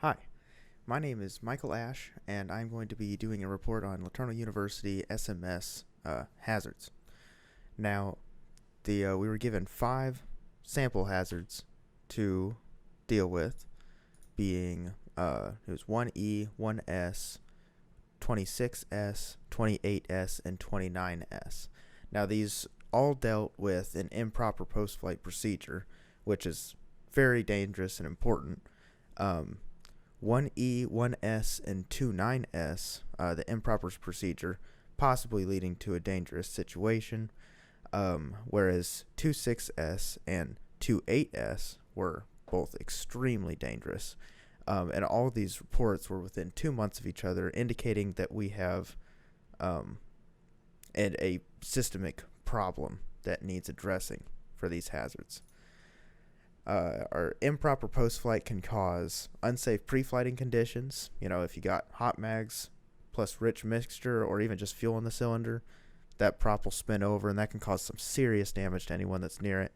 Hi, my name is Michael Ash, and I'm going to be doing a report on Laterno University SMS hazards. Now, we were given 5 sample hazards to deal with, being it was 1E, 1S, 26S, 28S, and 29S. Now, these all dealt with an improper post-flight procedure, which is very dangerous and important. 1E, 1S, and 29S, the improper procedure, possibly leading to a dangerous situation, whereas 26S and 28S were both extremely dangerous. And all of these reports were within 2 months of each other, indicating that we have a systemic problem that needs addressing for these hazards. Our improper post-flight can cause unsafe pre-flighting conditions. If you got hot mags plus rich mixture or even just fuel in the cylinder, that prop will spin over, and that can cause some serious damage to anyone that's near it.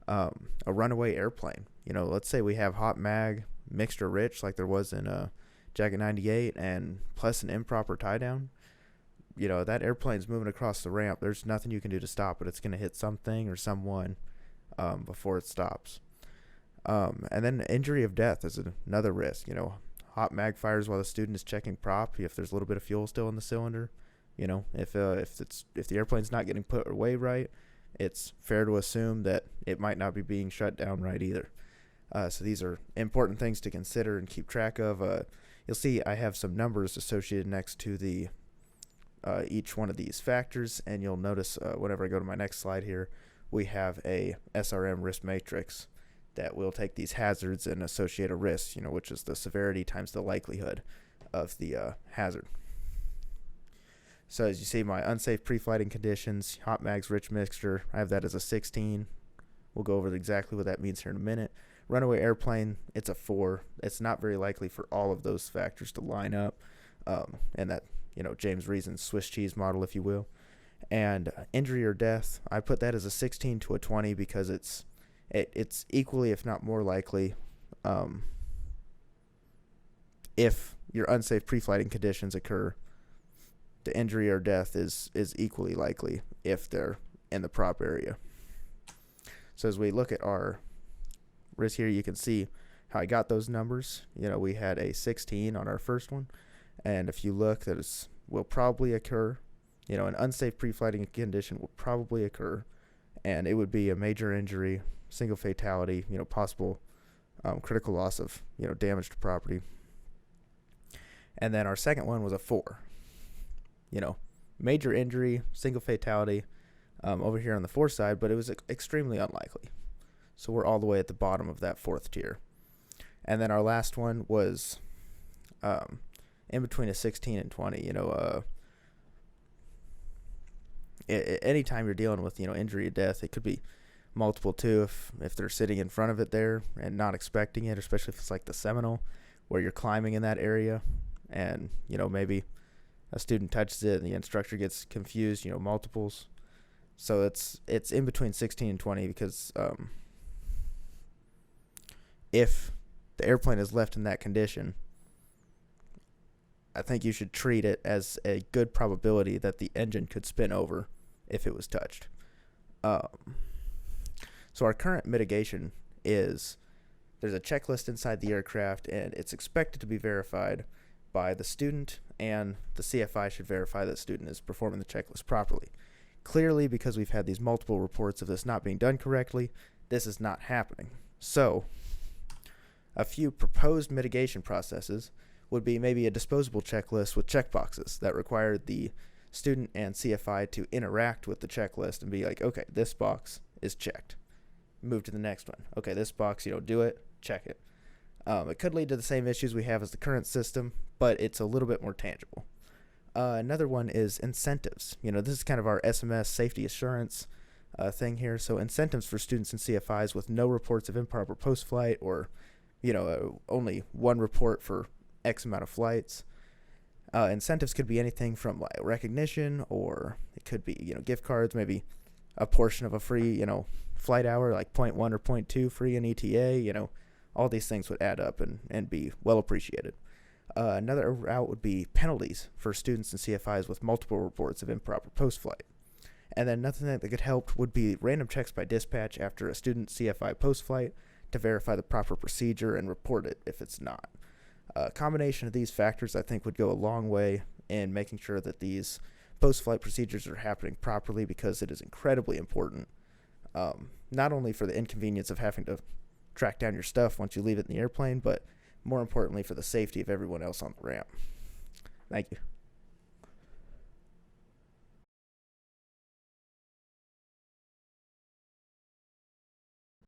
A runaway airplane. Let's say we have hot mag, mixture rich, like there was in Jacket 98, and plus an improper tie-down. That airplane's moving across the ramp. There's nothing you can do to stop it. It's going to hit something or someone before it stops. And then injury of death is another risk. Hot mag fires while the student is checking prop. If there's a little bit of fuel still in the cylinder, if the airplane's not getting put away right, it's fair to assume that it might not be being shut down right either. So these are important things to consider and keep track of. You'll see I have some numbers associated next to the each one of these factors, and you'll notice whenever I go to my next slide here, we have a SRM risk matrix that will take these hazards and associate a risk, which is the severity times the likelihood of the hazard. So as you see, my unsafe pre-flighting conditions, hot mags, rich mixture, I have that as a 16. We'll go over exactly what that means here in a minute. Runaway airplane, it's a 4. It's not very likely for all of those factors to line up, and that, James Reason's Swiss cheese model, if you will. And injury or death, I put that as a 16 to a 20 because it's equally, if not more likely, if your unsafe pre-flighting conditions occur, the injury or death is equally likely if they're in the prop area. So as we look at our risk here, you can see how I got those numbers. We had a 16 on our first one, and if you look, that will probably occur. An unsafe pre-flighting condition will probably occur, and it would be a major injury, single fatality, possible critical loss of, damage to property. And then our second one was a 4. Major injury, single fatality over here on the 4 side, but it was extremely unlikely. So we're all the way at the bottom of that 4th tier. And then our last one was in between a 16 and 20. Anytime you're dealing with, injury or death, it could be multiple too if they're sitting in front of it there and not expecting it, especially if it's like the Seminole where you're climbing in that area and maybe a student touches it and the instructor gets confused, multiples. So it's in between 16 and 20 because if the airplane is left in that condition, I think you should treat it as a good probability that the engine could spin over if it was touched. So our current mitigation is there's a checklist inside the aircraft, and it's expected to be verified by the student, and the CFI should verify that the student is performing the checklist properly. Clearly, because we've had these multiple reports of this not being done correctly, this is not happening. So a few proposed mitigation processes would be maybe a disposable checklist with checkboxes that require the student and CFI to interact with the checklist and be like, okay, this box is checked. Move to the next one. Okay, this box, do it, check it. It could lead to the same issues we have as the current system, but it's a little bit more tangible. Another one is incentives. This is kind of our SMS safety assurance thing here. So incentives for students and CFIs with no reports of improper post-flight or, only one report for X amount of flights. Incentives could be anything from like recognition, or it could be, gift cards, maybe a portion of a free, flight hour, like 0.1 or 0.2 free in ETA, All these things would add up and be well appreciated. Another route would be penalties for students and CFIs with multiple reports of improper post-flight. And then another thing that could help would be random checks by dispatch after a student CFI post-flight to verify the proper procedure and report it if it's not. A combination of these factors, I think, would go a long way in making sure that these post-flight procedures are happening properly, because it is incredibly important, not only for the inconvenience of having to track down your stuff once you leave it in the airplane, but more importantly for the safety of everyone else on the ramp. Thank you.